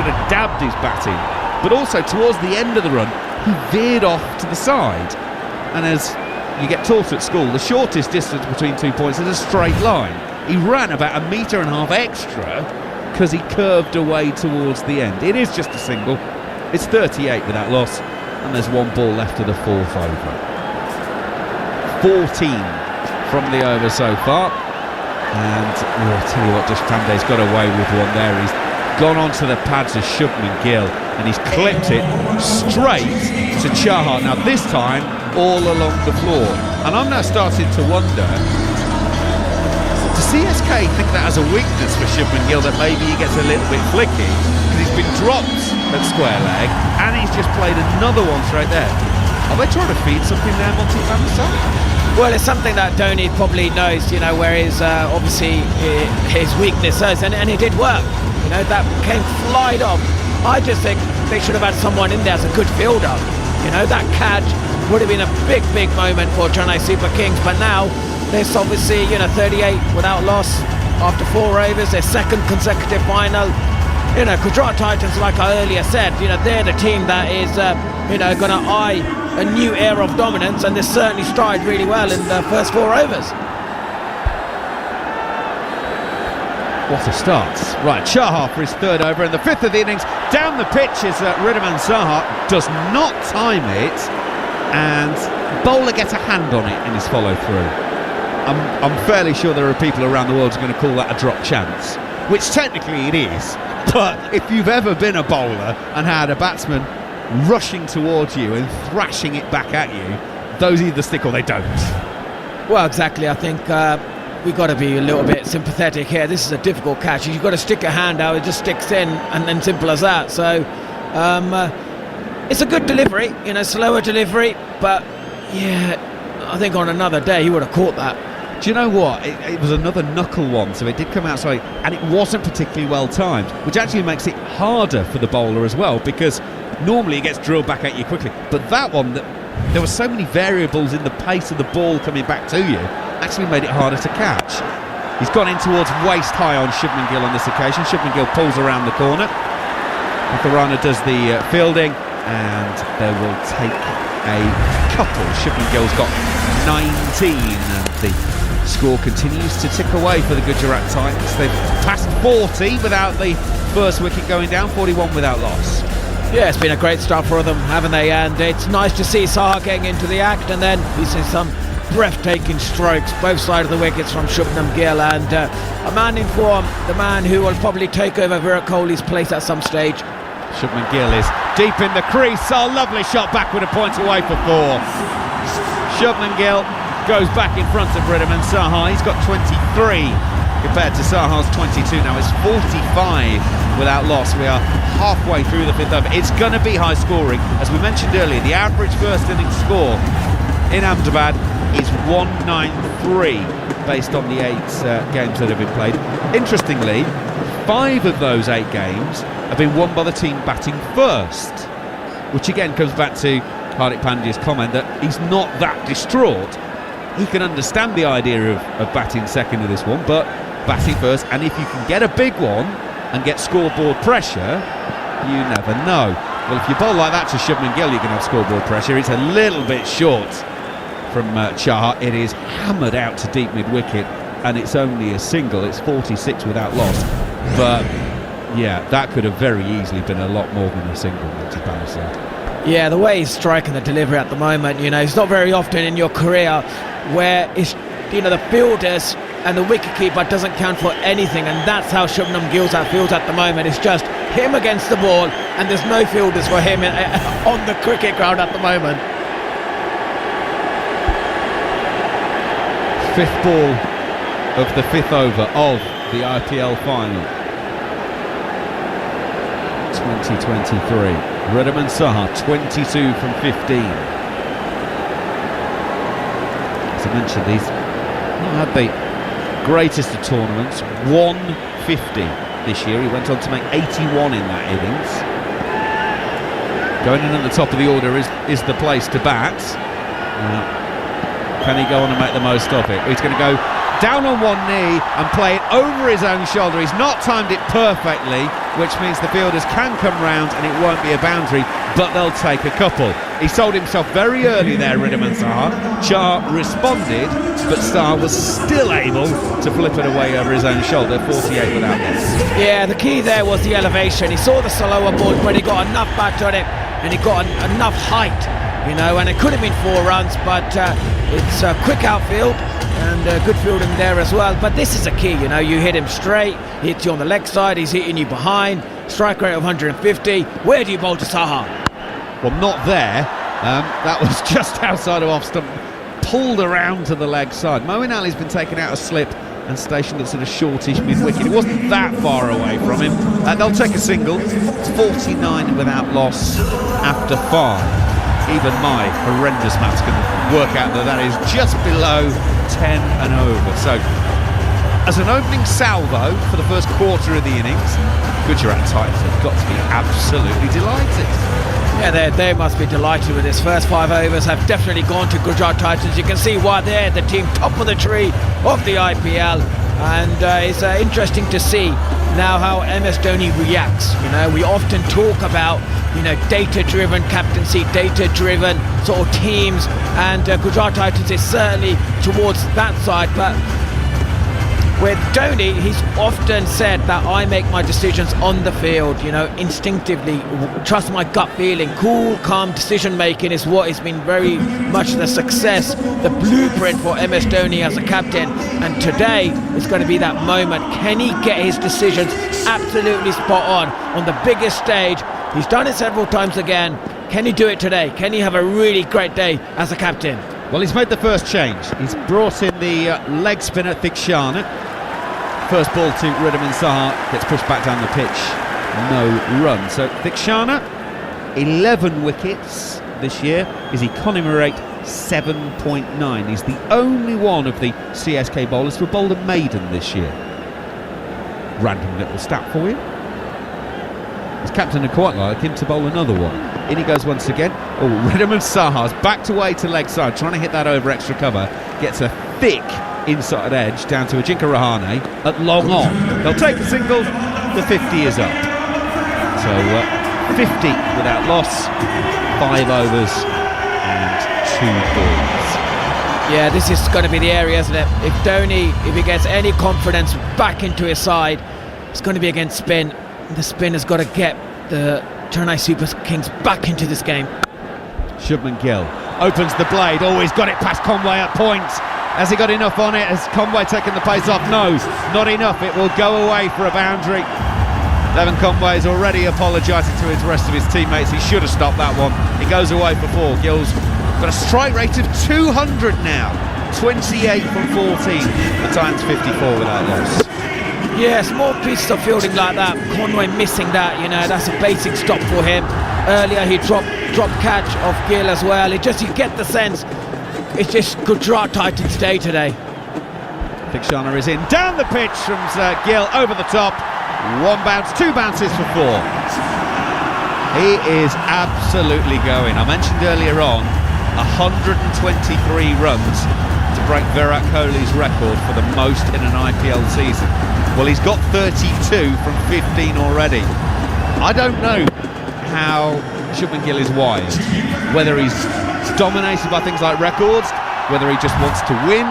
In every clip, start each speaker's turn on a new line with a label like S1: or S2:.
S1: should have dabbed his batting, but also towards the end of the run, he veered off to the side. And as you get taught at school, the shortest distance between 2 points is a straight line. He ran about 1.5 meters extra because he curved away towards the end. It is just a single. It's 38 without loss, and there's one ball left of the fourth over. 14 from the over so far, and I'll tell you what, Deshpande's got away with one there. He's gone onto the pads of Shubman Gill and he's clipped it straight to Chahar. Now this time all along the floor, and I'm now starting to wonder, does CSK think that as a weakness for Shubman Gill, that maybe he gets a little bit flicky because he's been dropped at square leg and he's just played another one straight there? Are they trying to feed something there, Monty van der Sar?
S2: Well, it's something that Dhoni probably knows, where his obviously his weakness is, and it did work. That came flied off. I just think they should have had someone in there as a good fielder. That catch would have been a big moment for Chennai Super Kings, but now there's obviously 38 without loss after 4 overs, their second consecutive final. Gujarat Titans, like I earlier said, they're the team that is going to eye a new era of dominance, and they certainly stride really well in the first 4 overs.
S1: What a start. Right, Chahar for his third over and the fifth of the innings. Down the pitch is Ridhaman Saha, does not time it, and bowler gets a hand on it in his follow through. I'm fairly sure there are people around the world who are going to call that a drop chance, which technically it is. But if you've ever been a bowler and had a batsman rushing towards you and thrashing it back at you, those either stick or they don't.
S2: Well, exactly. I think we've got to be a little bit sympathetic here. This is a difficult catch. You've got to stick a hand out, it just sticks in, and then simple as that. So it's a good delivery, slower delivery, but yeah, I think on another day he would have caught that.
S1: Do you know what? It was another knuckle one, so it did come outside, and it wasn't particularly well timed, which actually makes it harder for the bowler as well, because normally it gets drilled back at you quickly. But that one, there were so many variables in the pace of the ball coming back to you, actually made it harder to catch. He's gone in towards waist high on Shubman Gill on this occasion. Shubman Gill pulls around the corner. Tharana does the fielding, and they will take a couple. Shubman Gill's got 19, and the score continues to tick away for the Gujarat Titans. They've passed 40 without the first wicket going down, 41 without loss.
S2: Yeah, it's been a great start for them, haven't they? And it's nice to see Saha getting into the act, and then we see some breathtaking strokes, both sides of the wickets from Shubman Gill, and a man in form, the man who will probably take over Virat Kohli's place at some stage.
S1: Shubman Gill is deep in the crease. Oh, lovely shot back with a point away for 4. Shubman Gill goes back in front of Ridhaman Saha. He's got 23 compared to Saha's 22. Now it's 45 without loss. We are halfway through the 5th over. It's going to be high scoring. As we mentioned earlier, the average first innings score in Ahmedabad is 193 based on the 8 games that have been played. Interestingly, 5 of those 8 games have been won by the team batting first, which again comes back to Hardik Pandya's comment that he's not that distraught. He can understand the idea of batting second in this one, but batting first, and if you can get a big one and get scoreboard pressure, you never know. Well, if you bowl like that to Shubman Gill, you can have scoreboard pressure. It's a little bit short from Chahar. It is hammered out to deep mid-wicket, and it's only a single. It's 46 without loss, but yeah, that could have very easily been a lot more than a single, Monty van der Sar.
S2: Yeah, the way he's striking the delivery at the moment, it's not very often in your career where it's, the fielders and the wicketkeeper doesn't count for anything, and that's how Shubman Gill's outfields at the moment. It's just him against the ball, and there's no fielders for him on the cricket ground at the moment.
S1: 5th ball of the 5th over of the IPL final 2023. Ridhaman Saha 22 from 15. As I mentioned, he's not had the greatest of tournaments. 150 this year. He went on to make 81 in that innings. Going in at the top of the order is the place to bat. Can he go on and make the most of it? He's going to go down on one knee and play it over his own shoulder. He's not timed it perfectly. which means the fielders can come round and it won't be a boundary, but they'll take a couple. He sold himself very early there, Ridham Saha. Char responded, but Starr was still able to flip it away over his own shoulder, 48 without loss.
S2: Yeah, the key there was the elevation. He saw the slower ball, but he got enough bat on it, and he got enough height, you know, and it could have been 4 runs, but it's a quick outfield and good fielding there as well. But this is a key, you know, you hit him straight, he hits you on the leg side, he's hitting you behind, strike rate of 150. Where do you bowl to Saha?
S1: Well, not there. That was just outside of off stump, pulled around to the leg side. Moeen Ali's been taken out of slip and stationed at sort of shortish mid-wicket. It wasn't that far away from him. They'll take a single. It's 49 without loss after 5. Even my horrendous maths can work out that is just below 10 and over. So, as an opening salvo for the first quarter of the innings, Gujarat Titans have got to be absolutely delighted.
S2: Yeah, they must be delighted with this. First 5 overs have definitely gone to Gujarat Titans. You can see why they're the team top of the tree of the IPL, and it's interesting to see now how MS Dhoni reacts. You know, we often talk about, you know, data-driven captaincy, data-driven sort of teams, and Gujarat Titans is certainly towards that side. But with Dhoni, he's often said that I make my decisions on the field, you know, instinctively, trust my gut feeling. Cool, calm decision making is what has been very much the success, the blueprint for MS Dhoni as a captain. And today is going to be that moment. Can he get his decisions absolutely spot on the biggest stage? He's done it several times again. Can he do it today? Can he have a really great day as a captain?
S1: Well, he's made the first change. He's brought in the leg spinner Thikshana. First ball to Ridham Saha, gets pushed back down the pitch, no run. So Thikshana, 11 wickets this year, his economy rate 7.9. He's the only one of the CSK bowlers to have bowled a maiden this year. Random little stat for you. His captain would quite like him to bowl another one. In he goes once again. Oh, Ridham Saha's backed away to leg side, trying to hit that over extra cover. Gets a thick inside edge down to Ajinkya Rahane at long on. They'll take a single, the 50 is up. So 50 without loss, 5 overs and 2 balls.
S2: Yeah, this is going to be the area, isn't it? If Dhoni, if he gets any confidence back into his side, it's going to be against spin. The spin has got to get the Chennai Super Kings back into this game.
S1: Shubman Gill opens the blade. Oh, he's got it past Conway at points. Has he got enough on it? Has Conway taken the pace off? No, not enough. It will go away for a boundary. Devon Conway is already apologising to the rest of his teammates. He should have stopped that one. He goes away for 4. Gill's got a strike rate of 200 now. 28 from 14. The Titans 54 without loss.
S2: Yeah, small pieces of fielding like that. Conway missing that, you know, that's a basic stop for him. Earlier he dropped catch off Gill as well. You get the sense it's just Gujarat Titans day today.
S1: Thikshana is in, down the pitch from Gill, over the top. 1 bounce, 2 bounces for 4. He is absolutely going. I mentioned earlier on 123 runs to break Virat Kohli's record for the most in an IPL season. Well, he's got 32 from 15 already. I don't know how Shubman Gill is wired, whether he's dominated by things like records, whether he just wants to win,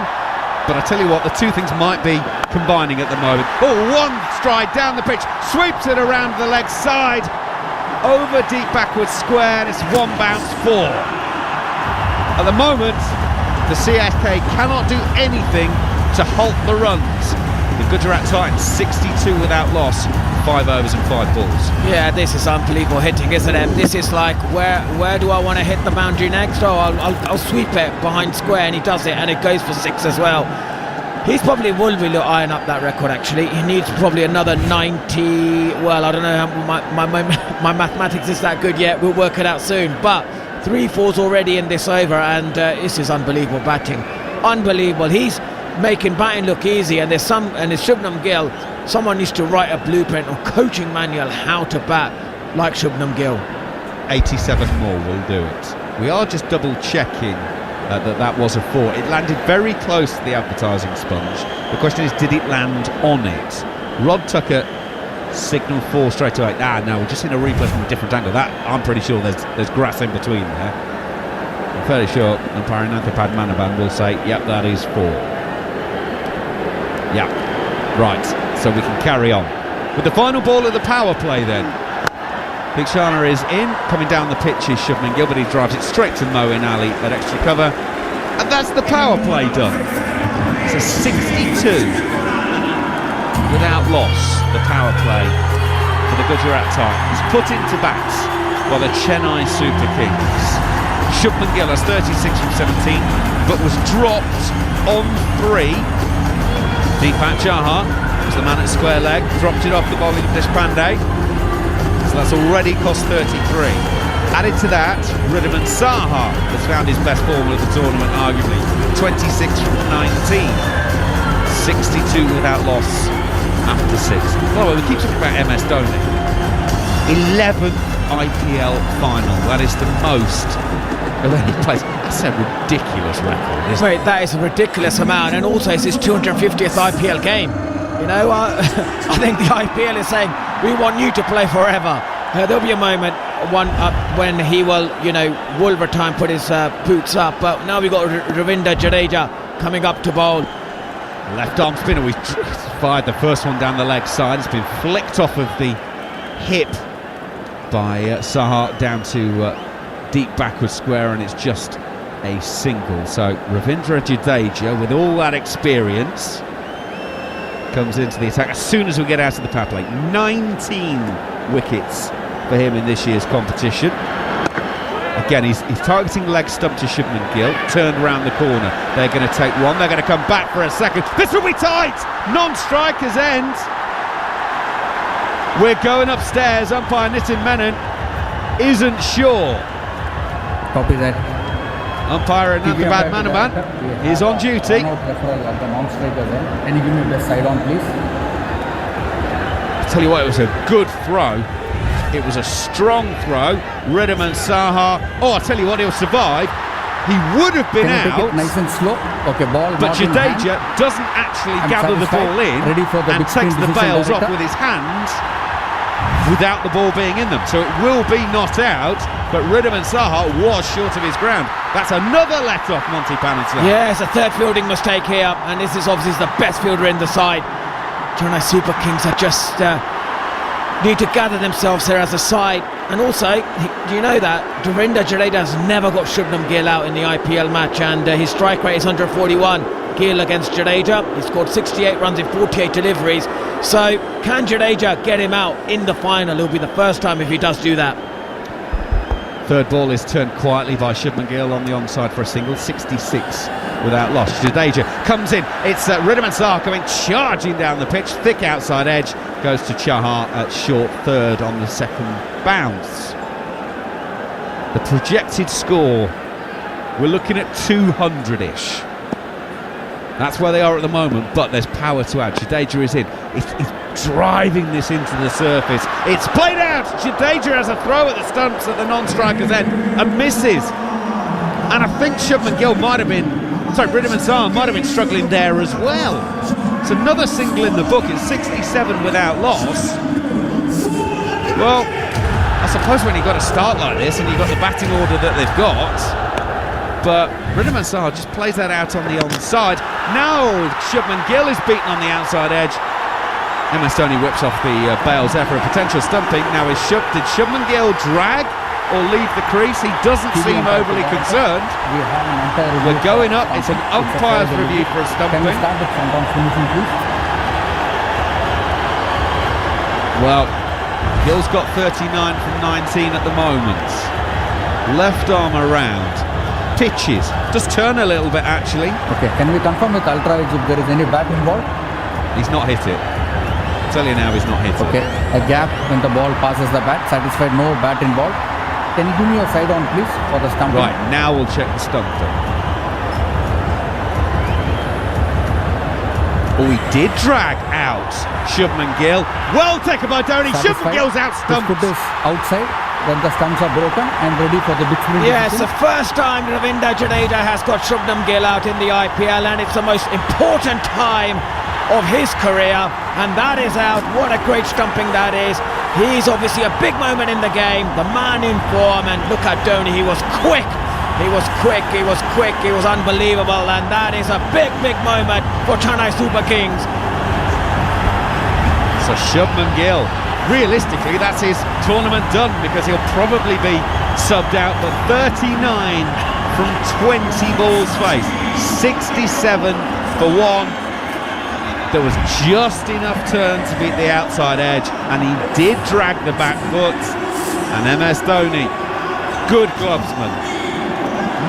S1: but I tell you what, the two things might be combining at the moment. Oh, 1 stride down the pitch, sweeps it around the leg side, over deep backwards square, and it's 1 bounce 4. At the moment, the CSK cannot do anything to halt the runs. The Gujarat Titans 62 without loss, 5 overs and 5 balls.
S2: Yeah, this is unbelievable hitting, isn't it? This is like, where do I want to hit the boundary next? Oh, I'll sweep it behind square, and he does it, and it goes for 6 as well. He's probably will be eyeing up that record, actually. He needs probably another 90. Well, I don't know how my mathematics is that good yet. We'll work it out soon. But 3 4s already in this over, and this is unbelievable batting. Unbelievable. He's making batting look easy, and it's Shubman Gill. Someone needs to write a blueprint or coaching manual how to bat like Shubman Gill.
S1: 87 more will do it. We are just double checking that was a 4. It landed very close to the advertising sponge. The question is, did it land on it? Rod Tucker signal 4 straight away. No, we're just in a replay from a different angle. That, I'm pretty sure there's grass in between there. I'm fairly sure umpire Anantha Padmanabhan will say, yep, that is 4. Yeah, right, so we can carry on. With the final ball of the power play then. Bhikshana is in, coming down the pitch is Shubman Gill, but he drives it straight to Moeen Ali at extra cover. And that's the power play done. It's a 62 without loss, the power play for the Gujarat Titans, put into bats by the Chennai Super Kings. Shubman Gill has 36 from 17, but was dropped on 3. Deepak Chahar was the man at square leg, dropped it off the bowling of Deshpande. So that's already cost 33. Added to that, Riddiman Saha has found his best form of the tournament, arguably. 26 from 19. 62 without loss after 6. By the way, we keep talking about MS Dhoni. 11th IPL final. That is the most of any place. That's a ridiculous record, isn't it?
S2: That is a ridiculous amount, and also it's his 250th IPL game. You know, I think the IPL is saying, we want you to play forever. There'll be a moment when he will, Wolver time put his boots up. But now we've got Ravindra Jadeja coming up to bowl.
S1: Left arm spinner, we fired the first one down the leg side. It's been flicked off of the hip by Saha down to deep backward square, and it's just a single. So Ravindra Jadeja, with all that experience, comes into the attack as soon as we get out of the power play. 19 wickets for him in this year's competition. Again, he's targeting leg stump to Shubman Gill, turned around the corner. They're going to take one, they're going to come back for a second. This will be tight! Non-strikers end. We're going upstairs. Umpire Nitin Menon isn't sure.
S3: Copy that.
S1: Umpire Anantha Padmanabhan is on duty.
S3: Can you give me the side on, please?
S1: I tell you what, it was a good throw. It was a strong throw. Riddiman Saha. Oh, I tell you what, he'll survive. He would have been
S3: out.
S1: out.
S3: Nice and slow. Okay, ball.
S1: But Jadeja doesn't actually gather the ball in and takes the bails off with his hands without the ball being in them. So it will be not out. But Riddiman Saha was short of his ground. That's another let off Monty Panesar.
S2: Yeah, it's a third fielding mistake here, and this is obviously the best fielder in the side. Chennai Super Kings are just need to gather themselves here as a side. And also, do you know that Ravindra Jadeja has never got Shubman Gill out in the IPL match, and his strike rate is 141. Gill against Jadeja, he scored 68 runs in 48 deliveries. So can Jadeja get him out in the final? It'll be the first time if he does do that.
S1: Third ball is turned quietly by Shubman Gill on the onside for a single. 66 without loss. Jadeja comes in. It's Riddiman Saha coming charging down the pitch. Thick outside edge. Goes to Chahar at short third on the second bounce. The projected score, we're looking at 200-ish. That's where they are at the moment, but there's power to add. Jadeja is in. He's driving this into the surface. It's played out. Jadeja has a throw at the stumps at the non-striker's end and misses. And I think Shubman Gill Riddiman Saha might have been struggling there as well. It's another single in the book. It's 67 without loss. Well, I suppose when you've got a start like this and you've got the batting order that they've got, but Riddiman Saha just plays that out on the onside. Now Shubman Gill is beaten on the outside edge. MS Dhoni whips off the bails there for a potential stumping. Now did Shubman Gill drag or leave the crease? He doesn't seem overly concerned. We're going up. It's an umpire's review for a stumping.
S3: Can we start the front on finishing, please?
S1: Well, Gill's got 39 from 19 at the moment. Left arm around. Pitches. Just turn a little bit actually.
S3: Okay, can we confirm with Ultra if there is any bat involved?
S1: He's not hit it. I'll tell you now, he's not hit it.
S3: Okay, a gap when the ball passes the bat. Satisfied, no bat involved. Can you give me a side on, please, for the stumping?
S1: Right, now we'll check the stumping. Oh, he did drag out Shubman Gill. Well taken by Dhoni. Shubman Gill's out stumped.
S3: Put this outside, then the stumps are broken and ready for the big swing.
S2: Yes, the first time Ravindra Jadeja has got Shubman Gill out in the IPL, and it's the most important time of his career, and that is out. What a great stumping that is. He's obviously a big moment in the game, the man in form, and look at Dhoni, he was quick. He was quick, he was quick, he was unbelievable, and that is a big, big moment for Chennai Super Kings.
S1: So Shubman Gill, realistically, that's his tournament done, because he'll probably be subbed out, but 39 from 20 balls faced, 67 for 1. There was just enough turn to beat the outside edge, and he did drag the back foot. And MS Dhoni, good glovesman,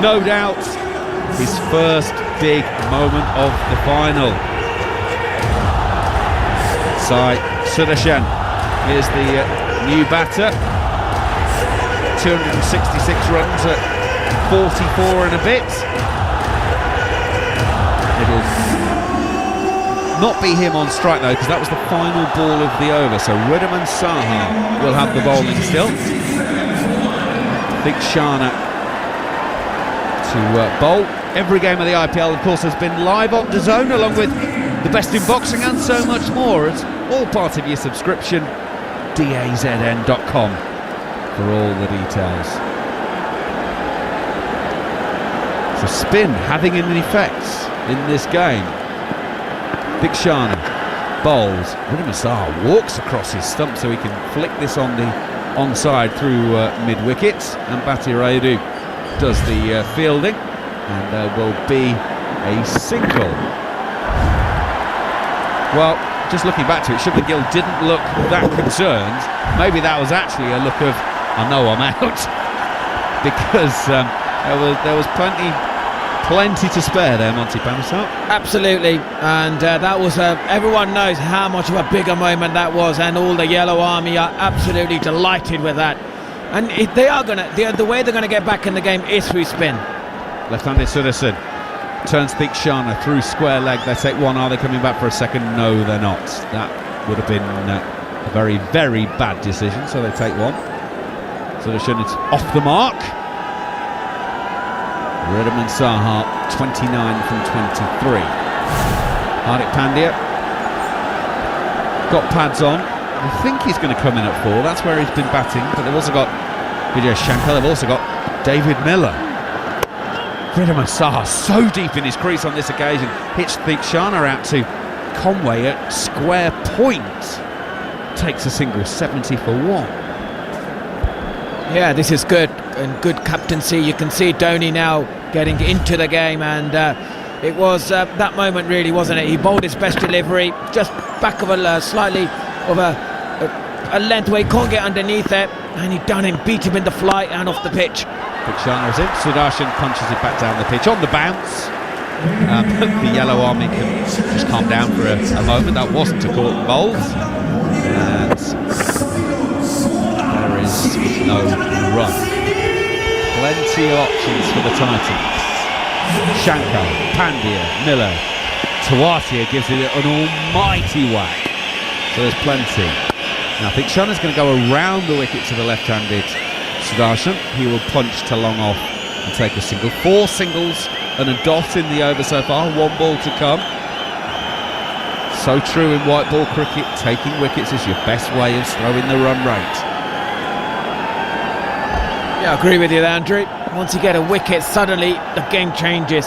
S1: no doubt his first big moment of the final. Sai Sudarshan is the new batter, 266 runs at 44 and a bit. It'll not be him on strike though, because that was the final ball of the over. So Wriddhiman Saha will have the bowling still. Thikshana to bowl. Every game of the IPL, of course, has been live on DAZN, along with the best in boxing and so much more. It's all part of your subscription. DAZN.com for all the details. So spin having an effect in this game. Thikshana bowls. Wriddhiman Saha walks across his stump so he can flick this on the onside through mid-wicket, and Bhattirayudu does the fielding, and there will be a single. Well, just looking back to it, Shubman Gill didn't look that concerned. Maybe that was actually a look of, I know I'm out, because there was plenty to spare there, Monty Panesar.
S2: Absolutely, and that was everyone knows how much of a bigger moment that was, and all the Yellow Army are absolutely delighted with that. And the way they're gonna get back in the game is through spin.
S1: Left-handed Sudarshan turns Thikshana through square leg. They take one. Are they coming back for a second? No, they're not. That would have been a very, very bad decision. So they take one. Sudarshan, it's off the mark. Wriddhiman Saha, 29 from 23. Hardik Pandya got pads on. I think he's going to come in at 4. That's where he's been batting. But they've also got Vijay Shankar. They've also got David Miller. Wriddhiman Saha so deep in his crease on this occasion. Hits Thikshana out to Conway at square point. Takes a single, 70 for 1.
S2: Yeah, this is good, and good captaincy. You can see Dhoni now getting into the game, and it was that moment really, wasn't it? He bowled his best delivery, just back of a slightly of a length where he can't get underneath it, and he done him, beat him in the flight and off the pitch.
S1: Thikshana is in. Sudarshan punches it back down the pitch on the bounce. The Yellow Army can just calm down for a moment. That wasn't a caught bowl. And there is no run. Plenty of options for the Titans. Shankar, Pandya, Miller. Tawatia gives it an almighty whack. So there's plenty. Now Thikshana's going to go around the wicket to the left-handed Sudarshan. He will punch to long off and take a single. 4 singles and a dot in the over so far. 1 ball to come. So true in white ball cricket. Taking wickets is your best way of slowing the run rate.
S2: Yeah, I agree with you there, Andrew. Once you get a wicket, suddenly the game changes.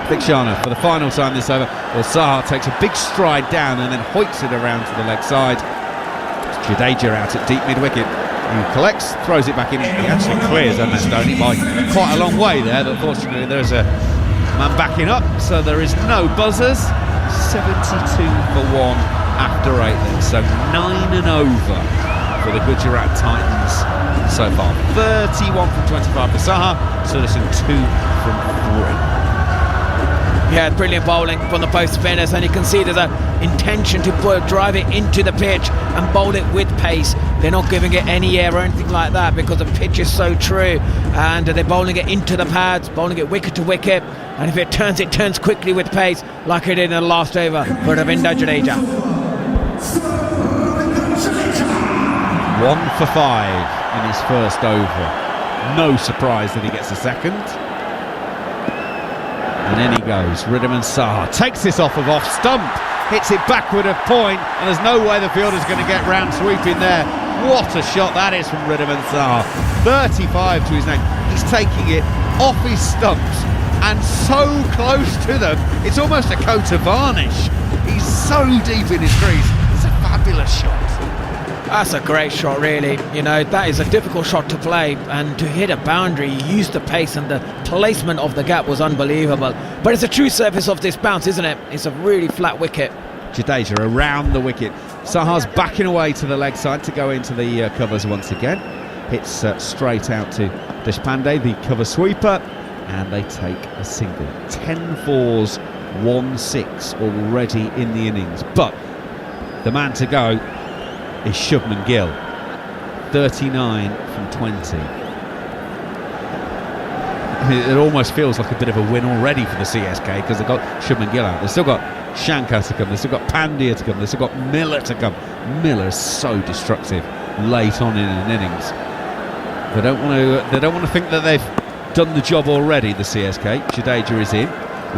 S1: Thikshana for the final time this over. Well, Saha takes a big stride down and then hoiks it around to the leg side. Jadeja out at deep mid-wicket. He collects, throws it back in. He actually clears MS Dhoni by quite a long way there, but fortunately there's a man backing up, so there is no buzzers. 72 for 1 after 8 then, so 9 and over for the Gujarat Titans so far. 31 from 25 for Saha, Sudarshan 2 from 3.
S2: Yeah, brilliant bowling from the both spinners, and you can see there's an intention to drive it into the pitch and bowl it with pace. They're not giving it any air or anything like that because the pitch is so true, and they're bowling it into the pads, bowling it wicket to wicket, and if it turns quickly with pace like it did in the last over for Ravindra Jadeja.
S1: 1 for 5 in his first over. No surprise that he gets a second. And in he goes. Ridham and Saha takes this off stump, hits it backward of point, and there's no way the fielder's going to get round sweeping there. What a shot that is from Ridham and Saha. 35 to his name. He's taking it off his stumps and so close to them, it's almost a coat of varnish. He's so deep in his crease. It's a fabulous shot.
S2: That's a great shot, really. You know, that is a difficult shot to play, and to hit a boundary, he used the pace, and the placement of the gap was unbelievable. But it's a true surface of this bounce, isn't it? It's a really flat wicket.
S1: Jadeja around the wicket. Saha's backing away to the leg side to go into the covers once again. Hits straight out to Deshpande, the cover sweeper, and they take a single. 10 fours, 1 6 already in the innings. But the man to go is Shubman Gill. 39 from 20. It almost feels like a bit of a win already for the CSK, because they've got Shubman Gill out. They've still got Shankar to come, they've still got Pandya to come, they've still got Miller to come. Miller's so destructive late on in an innings. They don't want to think that they've done the job already, the CSK. Jadeja is in,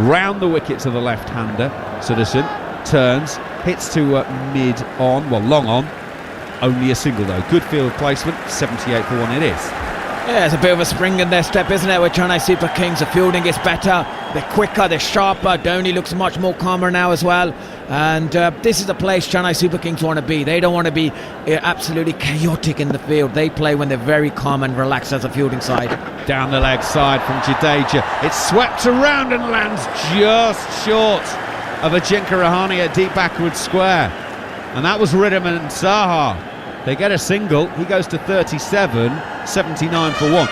S1: round the wicket to the left-hander. Sudarshan turns, hits to long on. Only a single though. Good field placement. 78 for 1 it is.
S2: Yeah, there's a bit of a spring in their step, isn't it, with Chennai Super Kings? The fielding is better, they're quicker, they're sharper. Dhoni looks much more calmer now as well. And this is the place Chennai Super Kings want to be. They don't want to be absolutely chaotic in the field. They play when they're very calm and relaxed as a fielding side.
S1: Down the leg side from Jadeja. It's swept around and lands just short of Ajinkya Rahane at deep backward square. And that was Ridham and Saha. They get a single. He goes to 37, 79 for 1.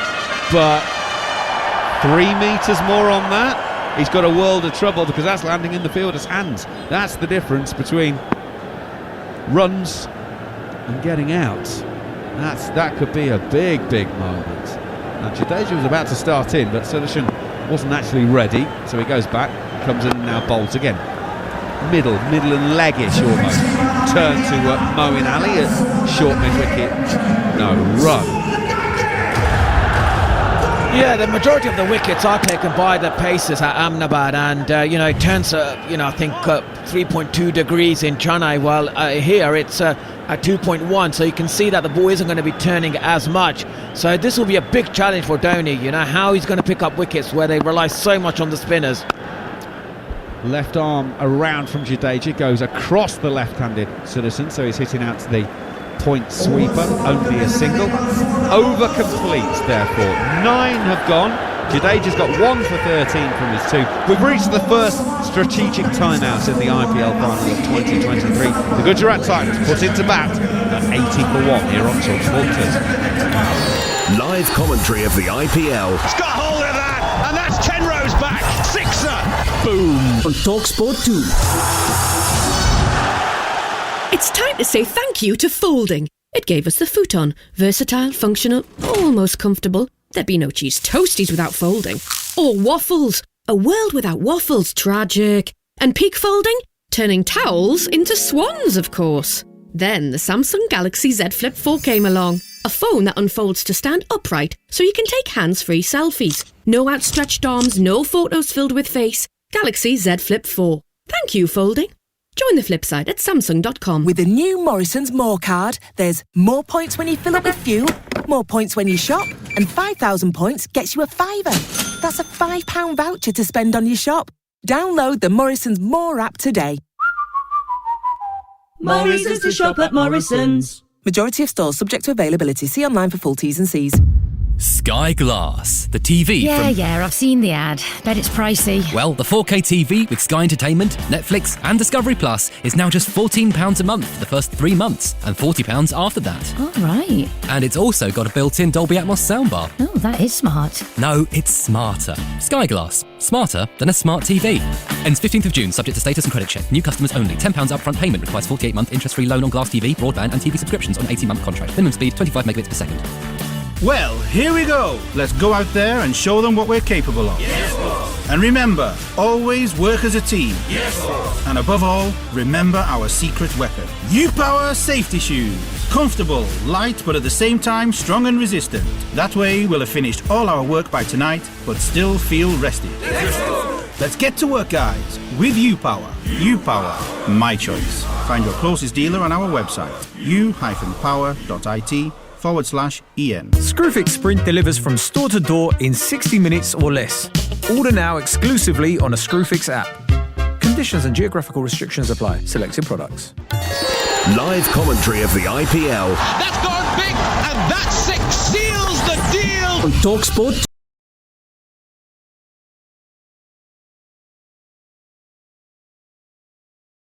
S1: But 3 metres more on that, he's got a world of trouble, because that's landing in the fielder's hands. That's the difference between runs and getting out. That could be a big moment. Now Jadeja was about to start in, but Sudarshan wasn't actually ready, so he goes back, comes in and now bowls again. Middle and leggish almost. Turn to Moeen Ali at short mid-wicket. No run.
S2: Yeah, the majority of the wickets are taken by the Pacers at Ahmedabad, and it turns I think 3.2 degrees in Chennai, while here it's at 2.1, so you can see that the ball isn't going to be turning as much. So this will be a big challenge for Dhoni, how he's going to pick up wickets where they rely so much on the spinners.
S1: Left arm around from Jadeja, goes across the left-handed Sudarshan, so he's hitting out to the point sweeper. Only a single. Over complete, therefore. 9 have gone. Jadeja's got 1 for 13 from his 2. We've reached the first strategic timeout in the IPL final of 2023. The Gujarat Titans put into bat at 80 for 1 here on talkSPORT 2.
S4: Live commentary of the IPL.
S5: It's got hold of that, and that's Tenrose back. Sixer.
S4: Boom.
S6: On talkSPORT 2.
S7: It's time to say thank you to Folding. It gave us the futon. Versatile, functional, almost comfortable. There'd be no cheese toasties without folding. Or waffles. A world without waffles, tragic. And peak folding? Turning towels into swans, of course. Then the Samsung Galaxy Z Flip 4 came along. A phone that unfolds to stand upright so you can take hands-free selfies. No outstretched arms, no photos filled with face. Galaxy Z Flip 4. Thank you, Folding. Join the flip side at Samsung.com.
S8: With the new Morrison's More card, there's more points when you fill up with fuel, more points when you shop, and 5,000 points gets you a £5. That's a £5 voucher to spend on your shop. Download the Morrison's More app today.
S6: Morrison's to shop at Morrison's.
S8: Majority of stores subject to availability. See online for full T's and C's.
S9: Sky Glass, the TV
S10: Yeah, I've seen the ad. Bet it's pricey.
S9: Well, the 4K TV with Sky Entertainment, Netflix and Discovery Plus is now just £14 a month for the first 3 months and £40 after that.
S10: All right.
S9: And it's also got a built-in Dolby Atmos soundbar.
S10: Oh, that is smart.
S9: No, it's smarter. Sky Glass. Smarter than a smart TV. Ends 15th of June, subject to status and credit check. New customers only. £10 upfront payment requires 48-month interest-free loan on Glass TV, broadband and TV subscriptions on 18-month contract. Minimum speed 25 megabits per second.
S5: Well, here we go. Let's go out there and show them what we're capable of. Yes, boss. And remember, always work as a team. Yes, boss. And above all, remember our secret weapon. U-Power safety shoes. Comfortable, light, but at the same time strong and resistant. That way, we'll have finished all our work by tonight, but still feel rested. Yes, boss. Let's get to work, guys. With U-Power. U-Power, my choice. Find your closest dealer on our website, u-power.it/EN.
S11: Screwfix Sprint delivers from store to door in 60 minutes or less. Order now exclusively on a Screwfix app. Conditions and geographical restrictions apply. Selected products.
S4: Live commentary of the IPL.
S12: That's gone big, and that six seals the deal.
S6: On talkSPORT